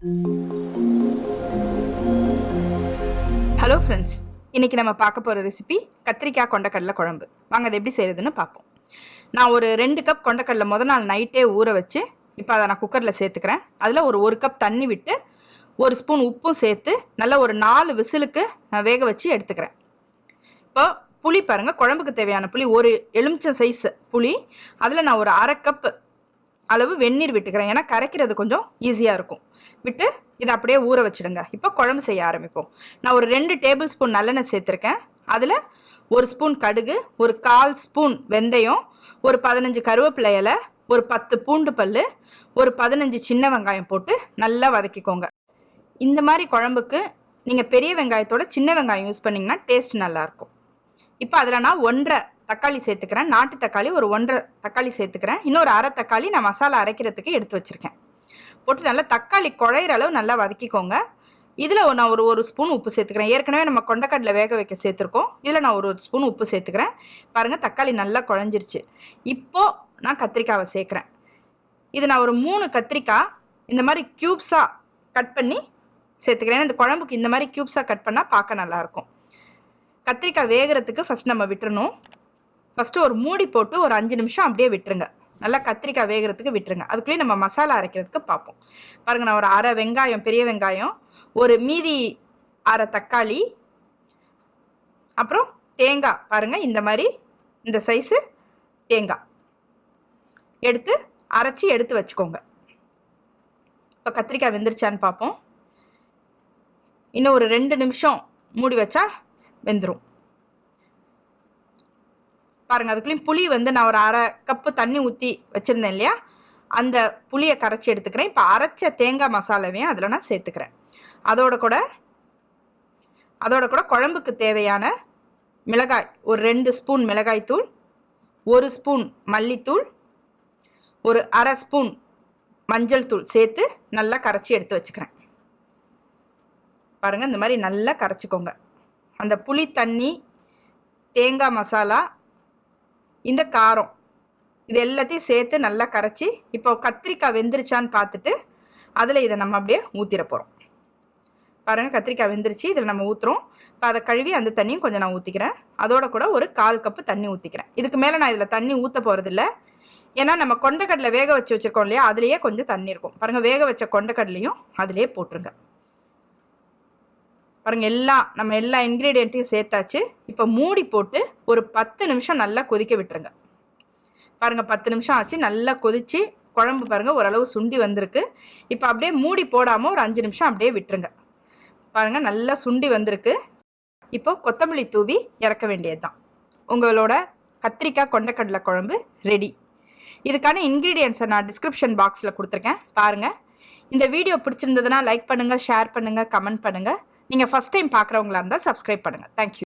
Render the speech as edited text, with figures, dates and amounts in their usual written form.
Hello friends, இன்றைக்கி நம்ம பார்க்க போகிற ரெசிபி கத்திரிக்காய் கொண்டக்கடலை குழம்பு. வாங்க அதை எப்படி செய்கிறதுன்னு பார்ப்போம். நான் ஒரு 2 கப் கொண்டக்கடலை முதல் நாள் நைட்டே ஊற வச்சு இப்போ அதை நான் குக்கரில் சேர்த்துக்கிறேன். அதில் ஒரு கப் தண்ணி விட்டு 1 ஸ்பூன் உப்பும் சேர்த்து நல்லா ஒரு 4 விசிலுக்கு நான் வேக வச்சு எடுத்துக்கிறேன். இப்போ புளி பாருங்கள், குழம்புக்கு தேவையான புளி ஒரு எலுமிச்சம் சைஸ் புளி. அதில் நான் ஒரு 1/2 கப் அளவு வெந்நீர் விட்டுக்கிறேன், ஏன்னா கரைக்கிறது கொஞ்சம் ஈஸியாக இருக்கும். விட்டு இதை அப்படியே ஊற வச்சுடுங்க. இப்போ குழம்பு செய்ய ஆரம்பிப்போம். நான் ஒரு 2 டேபிள் ஸ்பூன் நல்லெண்ணெய் சேர்த்துருக்கேன். அதில் 1 ஸ்பூன் கடுகு, ஒரு 1/4 ஸ்பூன் வெந்தயம், ஒரு 15 கருவேப்பிலை இலை, ஒரு 10 பூண்டு பல், ஒரு 15 சின்ன வெங்காயம் போட்டு நல்லா வதக்கிக்கோங்க. இந்த மாதிரி குழம்புக்கு நீங்கள் பெரிய வெங்காயத்தோட சின்ன வெங்காயம் யூஸ் பண்ணிங்கன்னா டேஸ்ட் நல்லாயிருக்கும். இப்போ அதில் நான் 1.5 தக்காளி சேர்த்துக்கிறேன். நாட்டு தக்காளி ஒரு 1.5 தக்காளி சேர்த்துக்கிறேன். இன்னொரு 1/2 தக்காளி நான் மசாலா அரைக்கிறதுக்கு எடுத்து வச்சுருக்கேன். போட்டு நல்லா தக்காளி குழையிற அளவு நல்லா வதக்கிக்கோங்க. இதில் நான் ஒரு ஸ்பூன் உப்பு சேர்த்துக்கிறேன். ஏற்கனவே நம்ம கொண்டக்கடலை வேக வைக்க சேர்த்துருக்கோம். இதில் நான் ஒரு ஸ்பூன் உப்பு சேர்த்துக்கிறேன். பாருங்கள், தக்காளி நல்லா குழஞ்சிருச்சு. இப்போது நான் கத்திரிக்காவை சேர்க்குறேன். இது நான் ஒரு 3 கத்திரிக்காய் இந்த மாதிரி க்யூப்ஸாக கட் பண்ணி சேர்த்துக்கிறேன். இந்த குழம்புக்கு இந்த மாதிரி க்யூப்ஸாக கட் பண்ணால் பார்க்க நல்லாயிருக்கும். கத்திரிக்காய் வேகிறதுக்கு ஃபஸ்ட் நம்ம விட்டுறணும். ஃபஸ்ட்டு ஒரு மூடி போட்டு ஒரு 5 நிமிஷம் அப்படியே விட்டுருங்க. நல்லா கத்திரிக்காய் வேகிறதுக்கு விட்டுருங்க. அதுக்குள்ளேயே நம்ம மசாலா அரைக்கிறதுக்கு பார்ப்போம். பாருங்கள், நான் ஒரு 1/2 வெங்காயம், பெரிய வெங்காயம், ஒரு மீதி 1/2 தக்காளி, அப்புறம் தேங்காய் பாருங்கள், இந்த மாதிரி இந்த சைஸு தேங்காய் எடுத்து அரைச்சி எடுத்து வச்சுக்கோங்க. இப்போ கத்திரிக்காய் வெந்துருச்சான்னு பார்ப்போம். இன்னும் ஒரு 2 நிமிஷம் மூடி வச்சா வெந்துடும். பாருங்கள், அதுக்குள்ளேயும் புளி நான் ஒரு 1/2 கப்பு தண்ணி ஊற்றி வச்சுருந்தேன் இல்லையா, அந்த புளியை கரைச்சி எடுத்துக்கிறேன். இப்போ அரைச்ச தேங்காய் மசாலாவையும் அதில் நான் சேர்த்துக்கிறேன். அதோட கூட குழம்புக்கு தேவையான மிளகாய் ஒரு 2 ஸ்பூன் மிளகாய் தூள், 1 ஸ்பூன் மல்லித்தூள், ஒரு 1/2 ஸ்பூன் மஞ்சள் தூள் சேர்த்து நல்லா கரைச்சி எடுத்து வச்சுக்கிறேன். பாருங்கள், இந்த மாதிரி நல்லா கரைச்சிக்கோங்க. அந்த புளி தண்ணி, தேங்காய் மசாலா, இந்த காரம், இது எல்லாத்தையும் சேர்த்து நல்லா கரைச்சி இப்போ கத்திரிக்காய் வெந்துருச்சான்னு பார்த்துட்டு அதில் இதை நம்ம அப்படியே ஊற்றிட போகிறோம். பாருங்கள், கத்திரிக்காய் வெந்துருச்சு. இதில் நம்ம ஊற்றுறோம். இப்போ அதை கழுவி அந்த தண்ணியும் கொஞ்சம் நான் ஊற்றிக்கிறேன். அதோட கூட ஒரு 1/4 கப்பு தண்ணி ஊற்றிக்கிறேன். இதுக்கு மேலே நான் இதில் தண்ணி ஊற்ற போகிறதில்ல, ஏன்னா நம்ம கொண்டக்கடலை வேக வச்சு வச்சுருக்கோம் இல்லையா, அதுலேயே கொஞ்சம் தண்ணி இருக்கும். பாருங்கள், வேக வச்ச கொண்டக்கடலையும் அதிலே போட்டுருங்க. பாருங்கள், நம்ம எல்லா இன்க்ரீடியண்ட்டையும் சேர்த்தாச்சு. இப்போ மூடி போட்டு ஒரு 10 நிமிஷம் நல்லா கொதிக்க விட்டுருங்க. பாருங்கள், 10 நிமிஷம் ஆச்சு. நல்லா கொதித்து குழம்பு பாருங்கள் ஓரளவு சுண்டி வந்திருக்கு. இப்போ அப்படியே மூடி போடாமல் ஒரு 5 நிமிஷம் அப்படியே விட்டுருங்க. பாருங்கள், நல்லா சுண்டி வந்திருக்கு. இப்போ கொத்தமல்லி தூவி இறக்க வேண்டியது தான். உங்களோட கத்திரிக்காய் கொண்டக்கடலை குழம்பு ரெடி. இதுக்கான இன்க்ரீடியன்ஸை நான் டிஸ்கிரிப்ஷன் பாக்ஸில் கொடுத்துருக்கேன், பாருங்கள். இந்த வீடியோ பிடிச்சிருந்ததுன்னா லைக் பண்ணுங்கள், ஷேர் பண்ணுங்கள், கமெண்ட் பண்ணுங்கள். நீங்கள் ஃபஸ்ட் டைம் பார்க்குறவங்களா இருந்தால் சப்ஸ்கிரைப் பண்ணுங்கள். தேங்க்யூ.